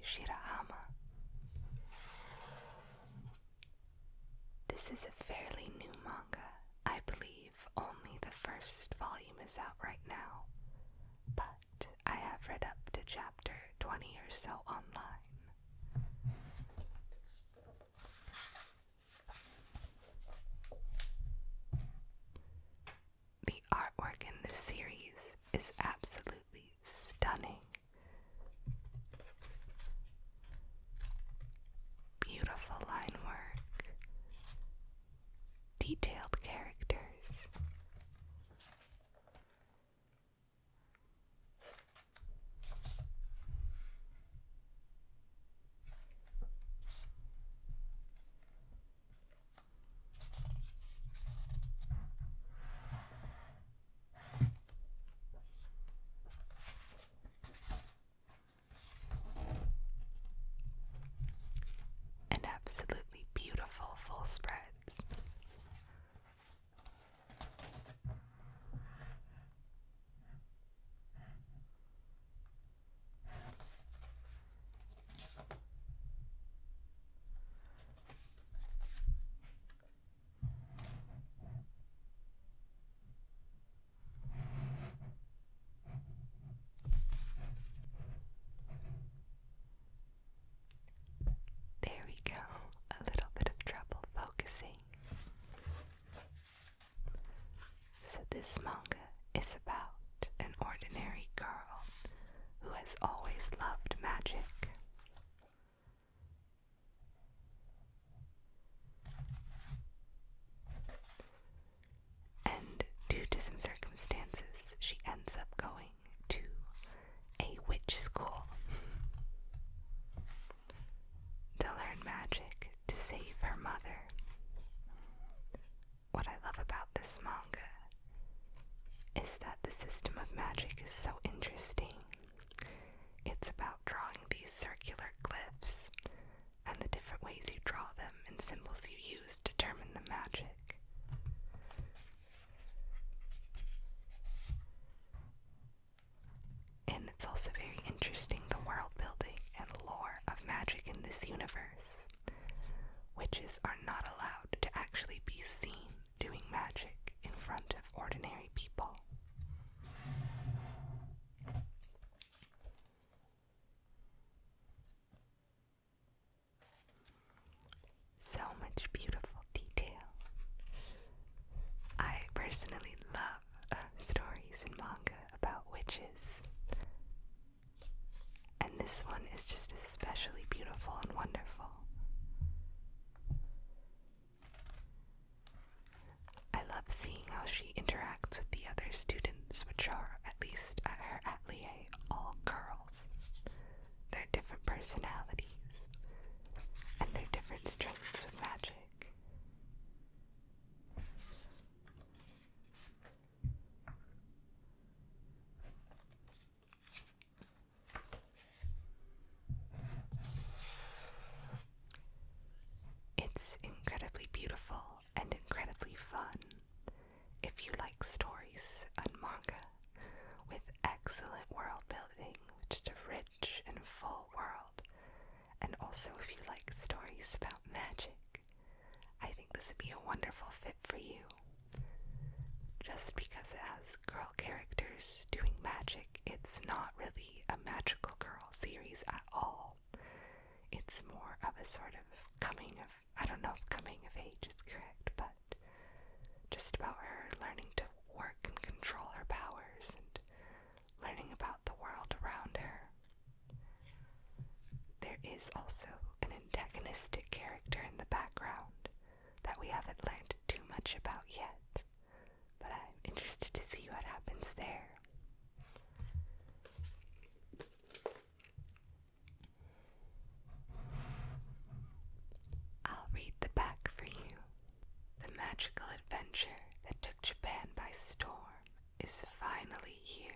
Shirahama. This is a fairly new manga. I believe only the first volume is out right now, but I have read up to chapter 20 or so online. The artwork in this series is absolutely stunning. Beautiful line work, detailed characters, and absolutely beautiful full spreads. There we go, a little bit of trouble focusing. So this manga is about an ordinary girl who has always loved magic. And due to some circumstances, she ends up going to a witch school to learn magic to save her mother. What I love about this manga is that the system of magic is so interesting. It's about drawing these circular glyphs, and the different ways you draw them and symbols you use determine the magic. And it's also very interesting, the world building and lore of magic in this universe. Witches are not allowed to actually be seen doing magic in front of ordinary people. So much beautiful detail. I personally love stories in manga about witches, and this one is just especially beautiful and wonderful. I love seeing how she interacts with the other students, which are, at least at her atelier, all girls. Their different personalities and their different strengths with magic. It's incredibly beautiful and incredibly fun if you like stories and manga with excellent world building, just a rich and full world. And also if you like stories about magic, I think this would be a wonderful fit for you. Just because it has girl characters doing magic, it's not really a magical girl series at all. It's more of a sort of coming of age is correct, but just about her learning to work and control her powers and learning about the world around her. There is also an antagonistic character in the background that we haven't learned too much about yet, but I'm interested to see what happens there. I'll read the back for you. The magical adventure that took Japan by storm is finally here.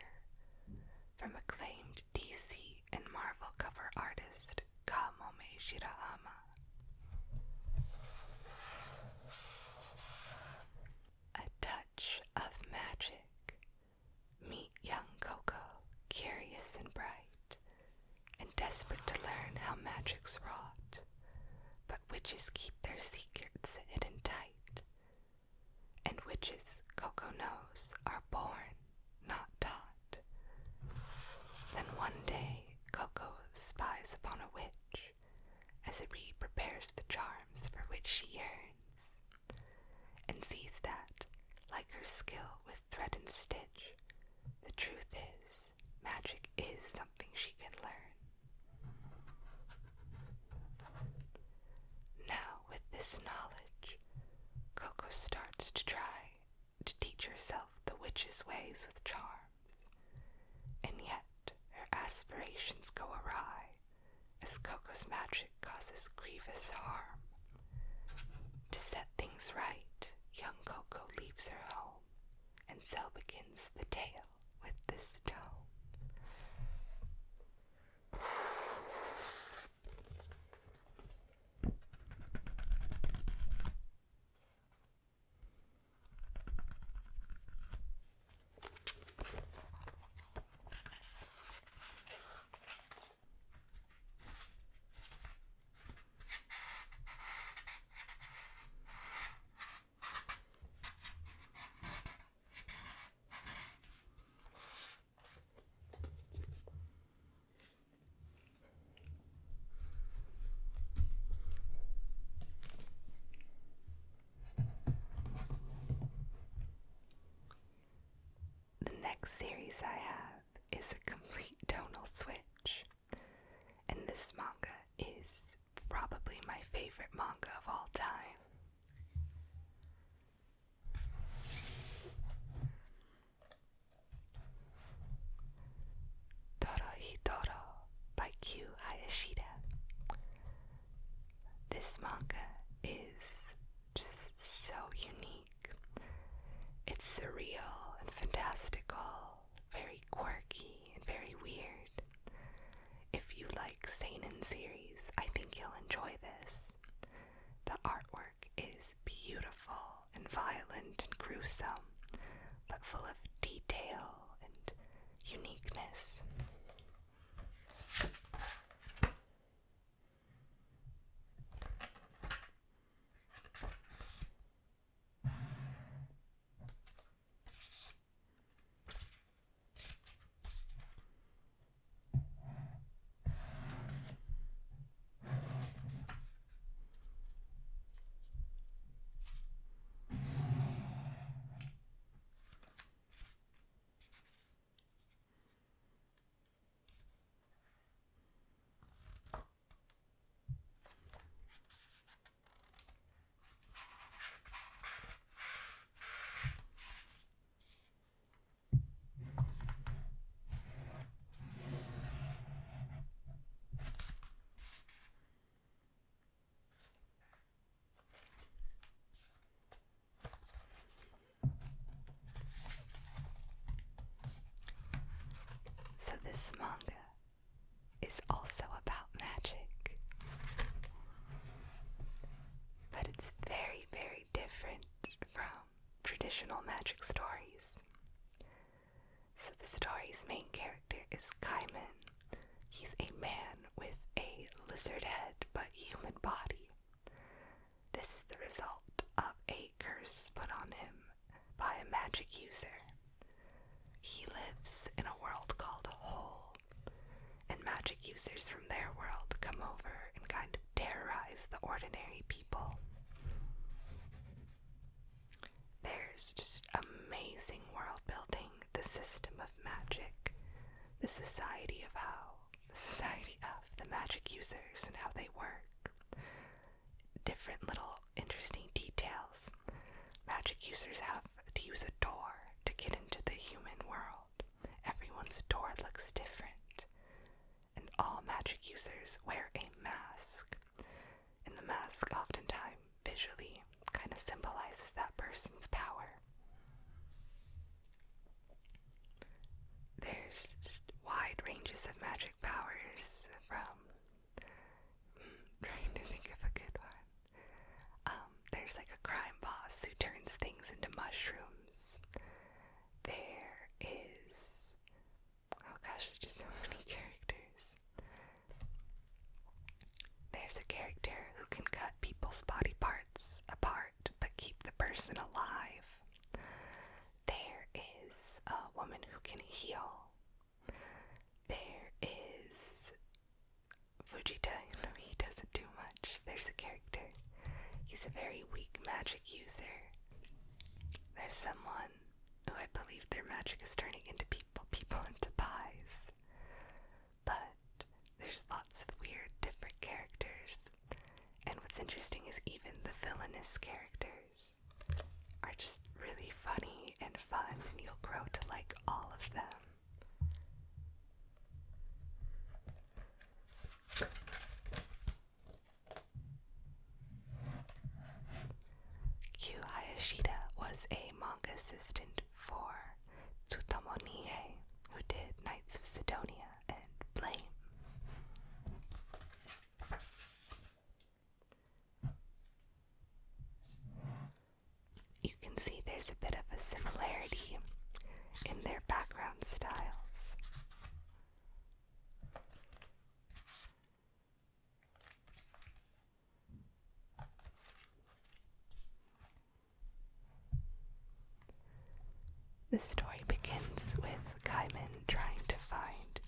From acclaimed DC and Marvel cover artist Kamome Shirahama. desperate to learn how magic's wrought, but witches keep their secrets hidden tight. And witches, Coco knows, are born, not taught. Then one day, Coco spies upon a witch, as Ari prepares the charms for which she yearns, and sees that, like her skill with thread and stitch, the truth is, magic is something she can learn. Now, with this knowledge, Coco starts to try to teach herself the witch's ways with charms, and yet her aspirations go awry, as Coco's magic causes grievous harm. To set things right, young Coco leaves her home, and so begins the tale with this tome. Next series I have is a complete tonal switch, and this manga is probably my favorite manga of all time. Dorohedoro by Q Hayashida. This manga is just so unique. It's surreal and fantastical, very quirky and very weird. If you like seinen series, I think you'll enjoy this. The artwork is beautiful and violent and gruesome, but full of detail and uniqueness. So this manga is also about magic, but it's very, very different from traditional magic stories. So the story's main character is Kaiman. He's a man with a lizard head but human body. This is the result of a curse put on him by a magic user. He lives in a world called Hole, and magic users from their world come over and kind of terrorize the ordinary people. There's just amazing world building, the system of magic, the society of the magic users and how they work. Different little interesting details. Magic users have to use a door to get into the human world. Everyone's door looks different, and all magic users wear a mask, and the mask oftentimes visually kind of symbolizes that person's power. There's just wide ranges of magic powers, from trying to think of a good one. There's like a crime boss who turns things into mushrooms. There is, oh gosh, there's just so many characters. there's a character who can cut people's body parts apart but keep the person alive. There is a woman who can heal. There is Fujita. No, he doesn't do much. There's a character. He's a very weak magic user. There's someone who I believe their magic is turning into people into pies. But there's lots of weird, different characters. And what's interesting is even the villainous characters are just really funny and fun, and you'll grow to like all of them. Kyu Hayashida was a manga assistant for Tsutomu Nihei, who did Knights of Sidonia and Blame. You can see there's a bit of a similarity in their background styles. The story begins with Kaiman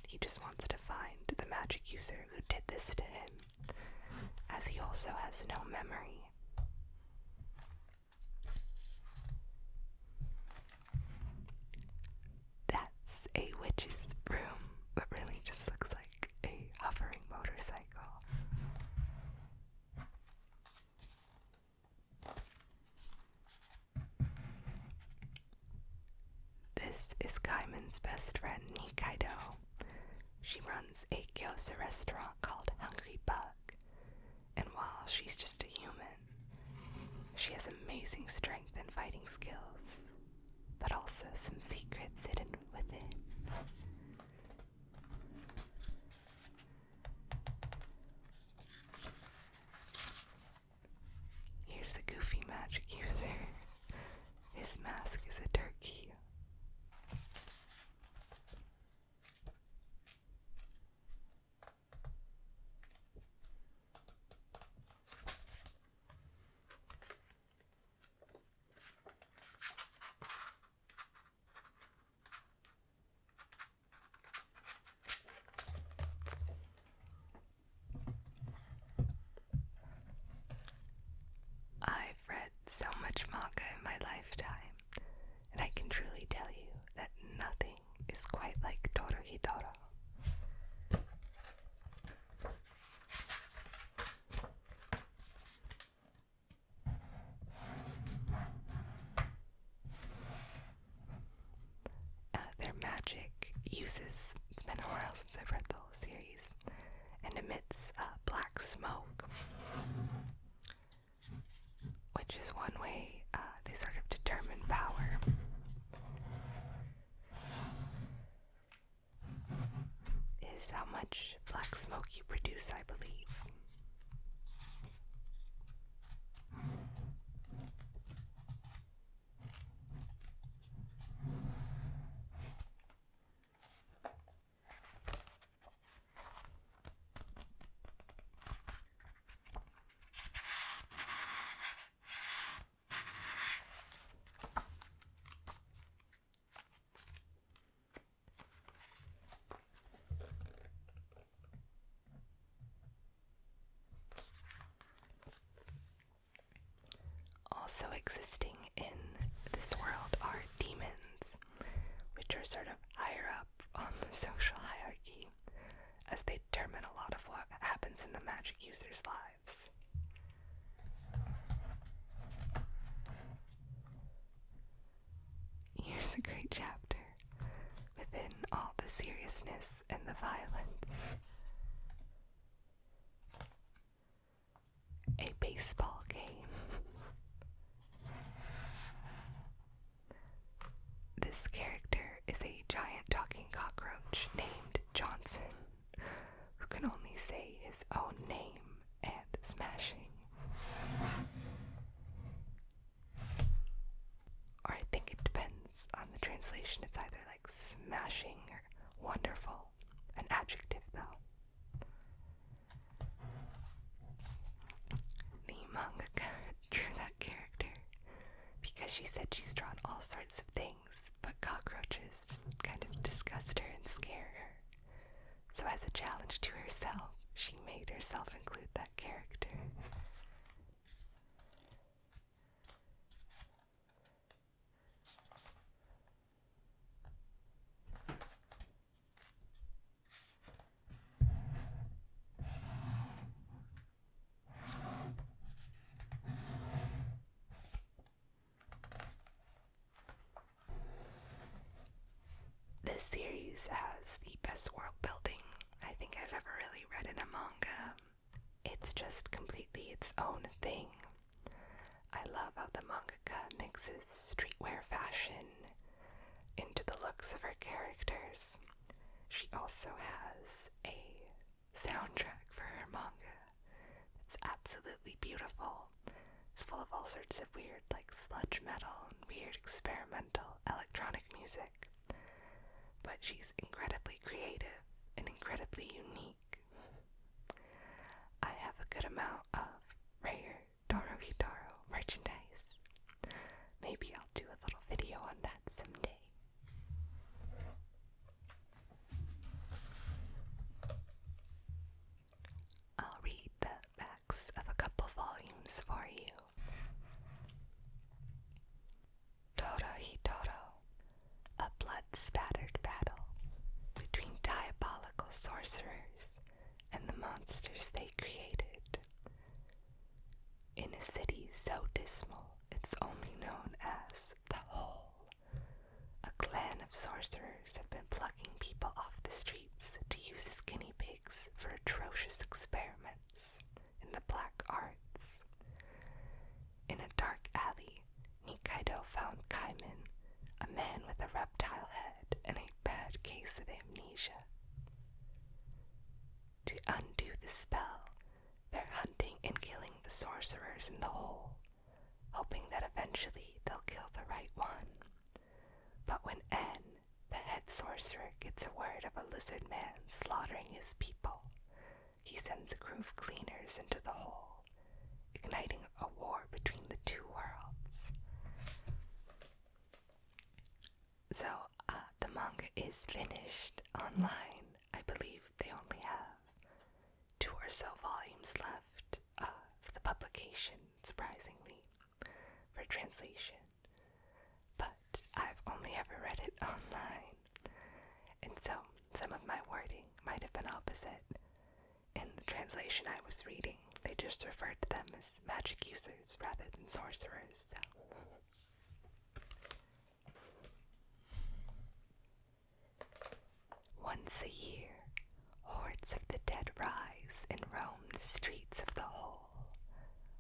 he just wants to find the magic user who did this to him, as he also has no memory. That's a witch's broom, but really just looks like a hovering motorcycle. This is Kaiman's best friend, Nikaido. She runs a gyoza restaurant called Hungry Bug, and while she's just a human, she has amazing strength and fighting skills, but also some secrets hidden within. Here's a goofy magic user. His mask is a turkey. I've read so much manga in my lifetime, and I can truly tell you that nothing is quite like Dorohedoro. Their magic uses, it's been a while since I've read the whole series, and emits black smoke, which is one way they sort of determine power. Is how much black smoke you produce, I believe. Also existing in this world are demons, which are sort of higher up on the social hierarchy, as they determine a lot of what happens in the magic users' lives. Here's a great chapter within all the seriousness and the violence. A baseball game. This character is a giant talking cockroach named Johnson, who can only say his own name and smashing. Or I think it depends on the translation. It's either like smashing or wonderful, an adjective though. to herself. She made herself include that character. This series has the best world building I think I've ever really read in a manga. It's just completely its own thing. I love how the mangaka mixes streetwear fashion into the looks of her characters. She also has a soundtrack for her manga. It's absolutely beautiful. It's full of all sorts of weird, like sludge metal and weird experimental electronic music. But she's incredibly creative and incredibly unique. I have a good amount of rare Dorohedoro merchandise. Maybe I'll do a little video on that someday. I'll read the backs of a couple volumes for you. Dorohedoro, a blood-spattered battle between diabolical sorcerers and the monsters they created. In a city so dismal it's only known as the Hole, a clan of sorcerers have been plucking people off the streets to use as guinea pigs for atrocious experiments in the black arts. In a dark alley, Nikaido found Kaiman, a man with a reptile head and a bad case of amnesia. To undo the spell, they're hunting and killing the sorcerers in the Hole, hoping that eventually they'll kill the right one. But when N, the head sorcerer, gets a word of a lizard man slaughtering his people, he sends a crew of cleaners into the Hole, igniting a war between the two worlds. So, the manga is finished online. I believe they only have 2 or so volumes left of the publication, surprisingly, for translation. But I've only ever read it online, and so some of my wording might have been opposite. In the translation I was reading, they just referred to them as magic users rather than sorcerers, so. Once a year, hordes of the dead rise and roam the streets of the Hole,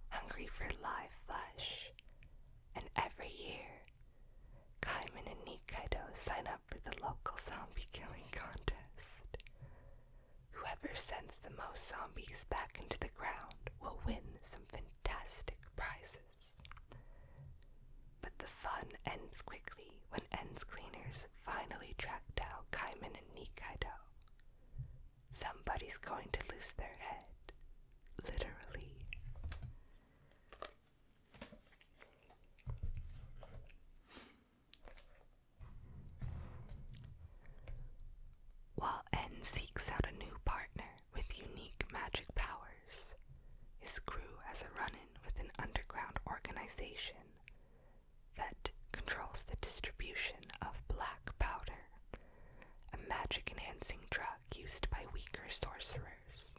hungry for live flesh. And every year, Kaiman and Nikaido sign up for the local zombie killing contest. Whoever sends the most zombies back into the ground will win some fantastic prizes. But the fun ends quickly when En's cleaners finally track down Kaiman and Nikaido. Somebody's going to lose their head, literally. While N seeks out a new partner with unique magic powers, his crew has a run-in with an underground organization that controls the distribution of black powder, a magic-enhancing drug used by weaker sorcerers.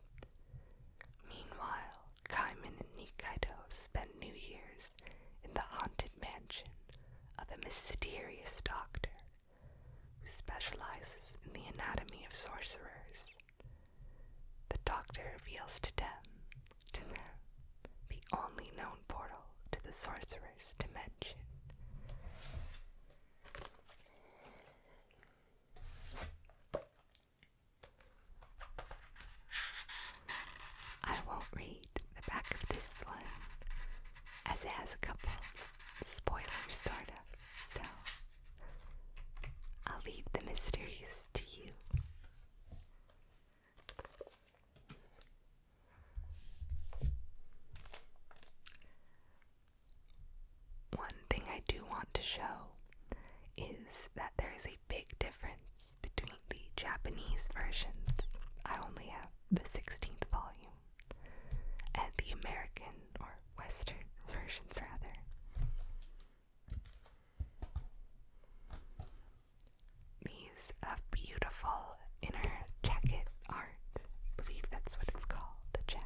Meanwhile, Kaiman and Nikaido spend New Year's in the haunted mansion of a mysterious doctor who specializes in the anatomy of sorcerers. The doctor reveals to them, the only known portal to the sorcerer's dimension. I won't read the back of this one, as it has a couple spoilers, sort of, so I'll leave the mysteries to you. One thing I do want to show is that there is a big difference between the Japanese versions. I only have the 16th volume, and the American, or Western versions rather. These have beautiful inner jacket art. I believe that's what it's called, the jacket.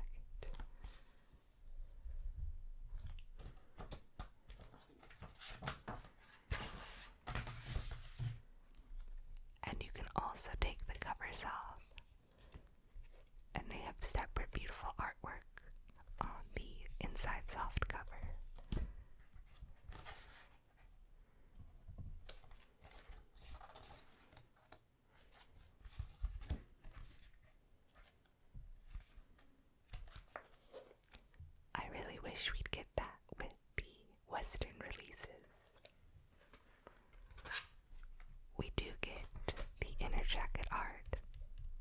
And you can also take the covers off, and they have separate beautiful artwork on the inside soft cover. I really wish we'd get that with the Western releases. We do get the inner jacket art,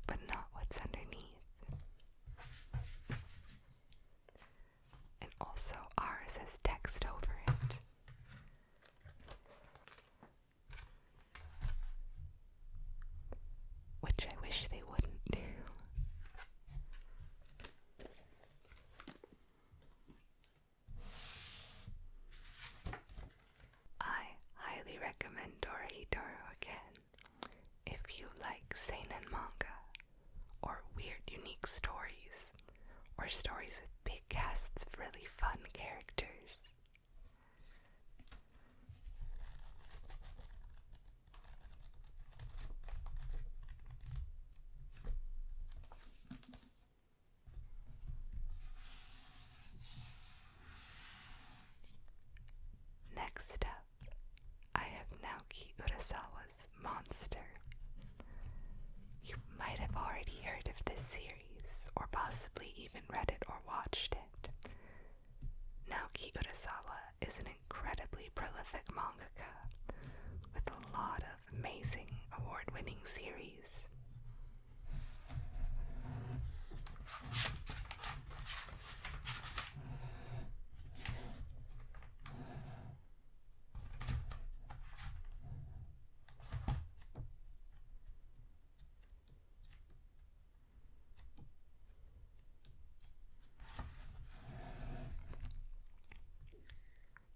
but not what's underneath. And also ours has text over it. Which I wish they wouldn't do. I highly recommend Dorohedoro again if you like seinen manga, or weird unique stories, or stories with big casts of really fun characters. Next up, I have Naoki Urasawa's Monster. You might have already heard of this series, or possibly even read it or watched it. Naoki Urasawa is an incredibly prolific mangaka with a lot of amazing award-winning series.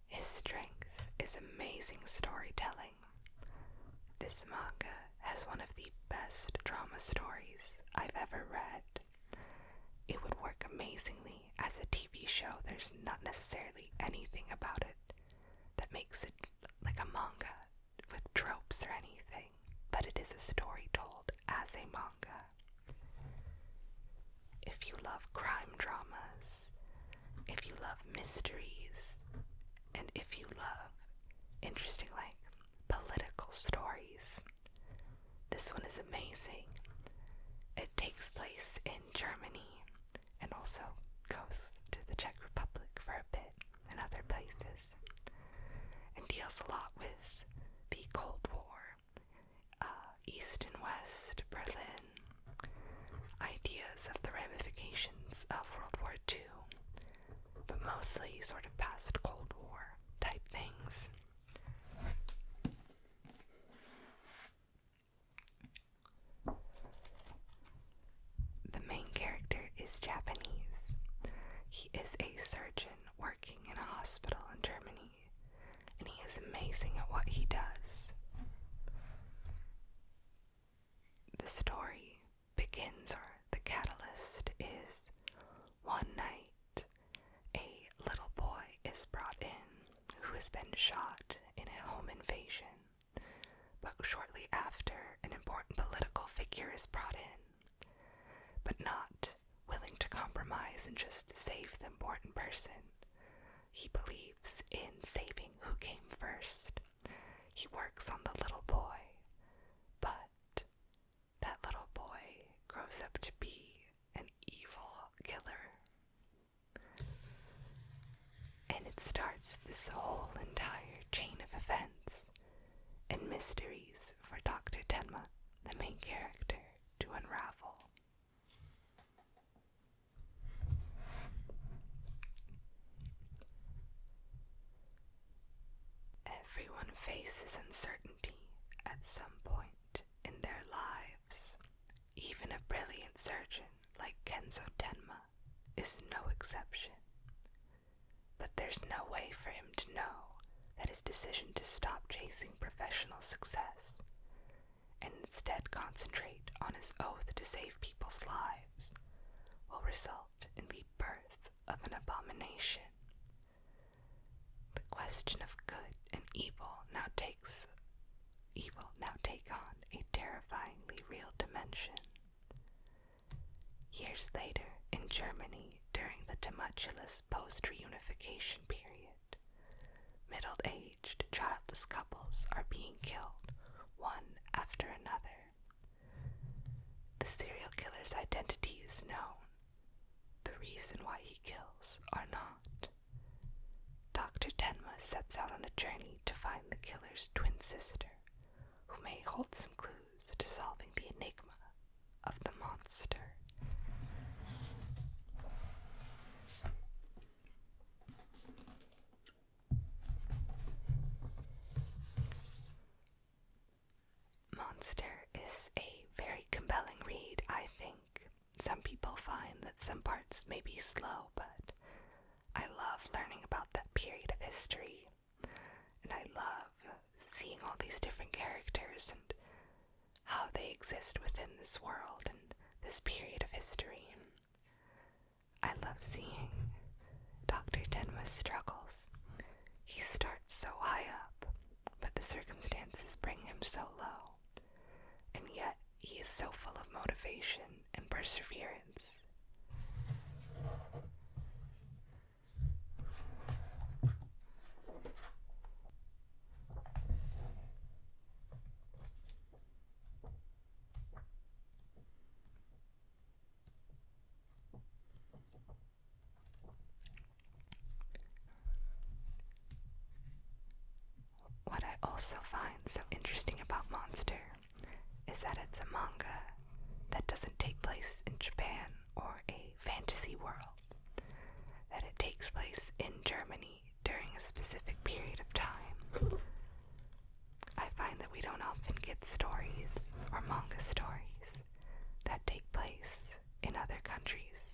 His strength is amazing storytelling. This manga has one of the best drama stories I've ever read. It would work amazingly as a TV show. There's not necessarily anything about it that makes it like a manga with tropes or anything, but it is a story told as a manga. If you love crime dramas, if you love mysteries, and if you love interesting, like, political stories, this one is amazing. It takes place in Germany and also goes to the Czech Republic for a bit and other places, and deals a lot with the Cold War, East and West, Berlin, ideas of the ramifications of World War II, but mostly sort of past Cold War type things. The main character is Japanese. He is a surgeon working in a hospital in Germany, and he is amazing at what he does. The story begins, or the catalyst is, one night a little boy is brought in who has been shot in a home invasion, but shortly after an important political figure is brought in, but not willing to compromise and just save the important person. He believes in saving who came first. He works on the little boy, but that little boy grows up to be an evil killer. And it starts this whole entire chain of events and mysteries for Dr. Tenma, the main character, to unravel. Everyone faces uncertainty at some point in their lives. Even a brilliant surgeon like exception. But there's no way for him to know that his decision to stop chasing professional success and instead concentrate on his oath to save people's lives will result in the birth of an abomination. The question of good and evil now take on a terrifyingly real dimension. Years later, in Germany, during the tumultuous post-reunification period, middle-aged, childless couples are being killed one after another. The serial killer's identity is known. The reason why he kills are not. Dr. Tenma sets out on a journey to find the killer's twin sister, who may hold some clues to solving the enigma of the monster. Monster is a very compelling read, I think. Some people find that some parts may be slow, but I love learning about that period of history, and I love seeing all these different characters and how they exist within this world and this period of history. I love seeing Dr. Tenma's struggles. He starts so high up, but the circumstances bring him so low, and yet he is so full of motivation and perseverance. What I also find so interesting about Monster is that it's a manga that doesn't take place in Japan or a fantasy world, that it takes place in Germany during a specific period of time. I find that we don't often get stories or manga stories that take place in other countries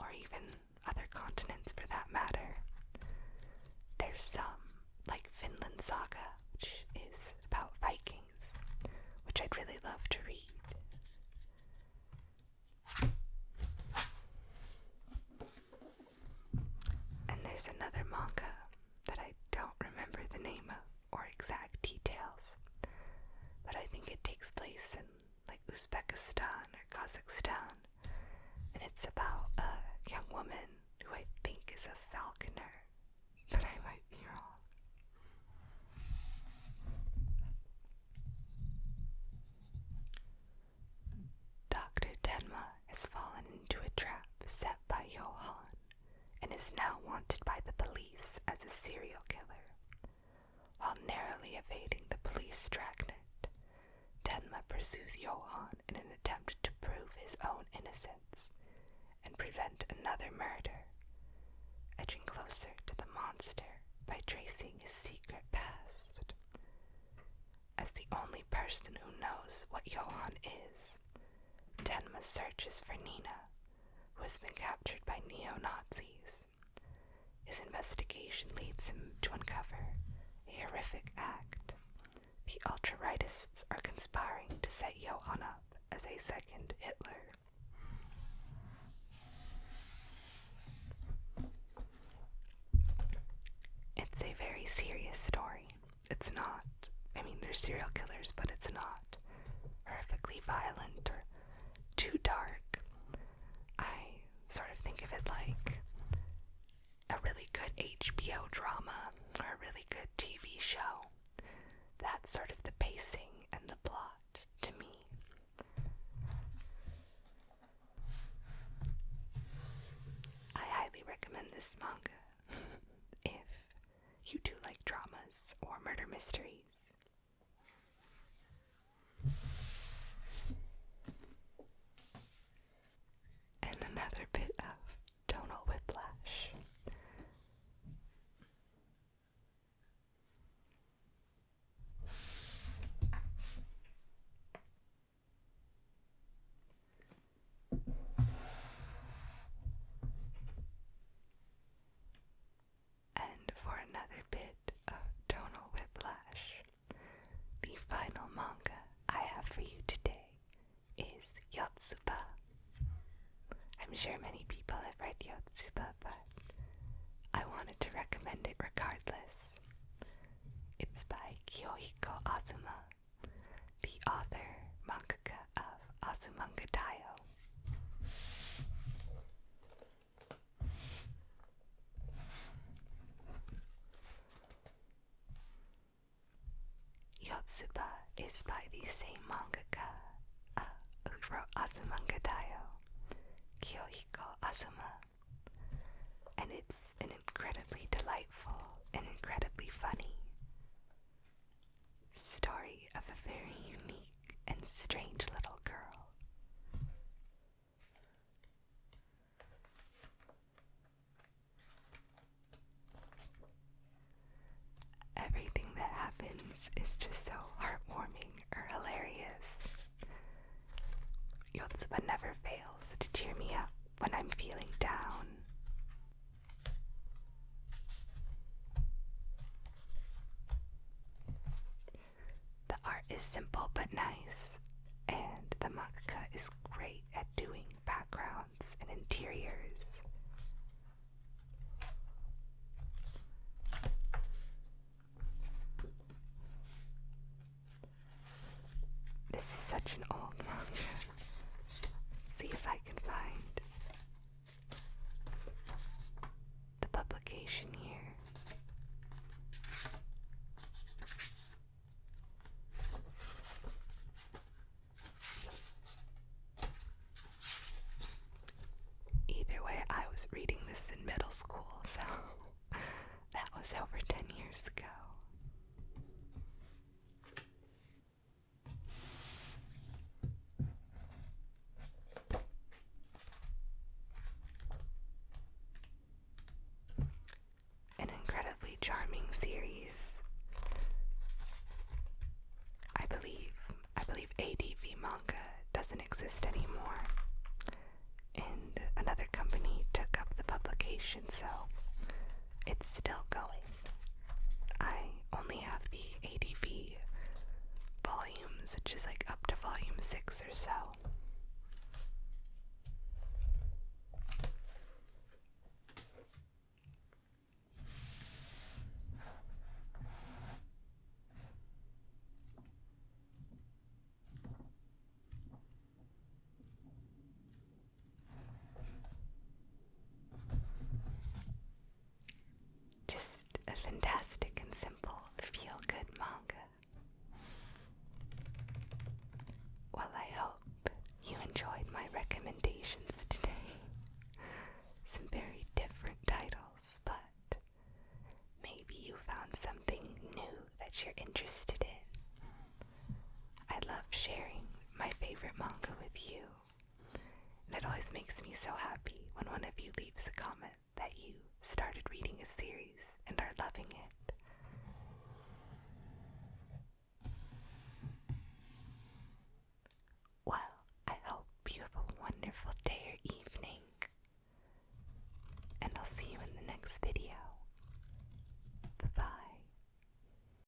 or even other continents for that matter. There's some, like Finland Saga, which is about Vikings, which I'd really love to read. And there's another manga that I don't remember the name of or exact details, but I think it takes place in like Uzbekistan or Kazakhstan, and it's about a young woman who I think is a falconer, but I might be wrong. Dr. Tenma has fallen into a trap set by Johan and is now wanted by the police as a serial killer. While narrowly evading the police dragnet, Tenma pursues Johan in an attempt to prove his own innocence and prevent another murder, edging closer to the monster by tracing his secret past. As the only person who knows what Johan is, Tenma searches for Nina, who has been captured by neo-Nazis. His investigation leads him to uncover a horrific act. The ultra-rightists are conspiring to set Johan up as a second Hitler. It's a very serious story. It's not, there's serial killers, but it's not horrifically violent or too dark. I sort of think of it like a really good HBO drama or a really good TV show. That's sort of the pacing and the plot to me. I highly recommend this manga if you do like dramas or murder mysteries. And another bit of tonal whiplash. sure many people have read Yotsuba, but I wanted to recommend it regardless. It's by Kyohiko Azuma, the author, mangaka of Azumanga Daioh. Yotsuba is by the same mangaka who wrote Azumanga Daioh, Kyohiko Azuma, and it's an incredibly delightful and incredibly funny story of a very unique and strange little girl. Everything that happens is just so heartwarming or hilarious. Yotsuba never fails to cheer me up when I'm feeling down. The art is simple but nice, and the mangaka is great at doing backgrounds and interiors. This is such an old manga. See if I can find the publication year. Either way, I was reading this in middle school, so that was over 10 years ago. An incredibly charming series. I believe ADV manga doesn't exist anymore, and another company took up the publication, so it's still going. I only have the ADV volumes, which is like up to volume 6 or so. Just a fantastic and simple feel-good manga. Well, I hope you enjoyed my recommendations today. Some very different titles, but maybe you found something new that you're interested in. I love sharing my favorite manga with you, and it always makes me so happy when one of you leaves a comment that you started reading a series and are loving it.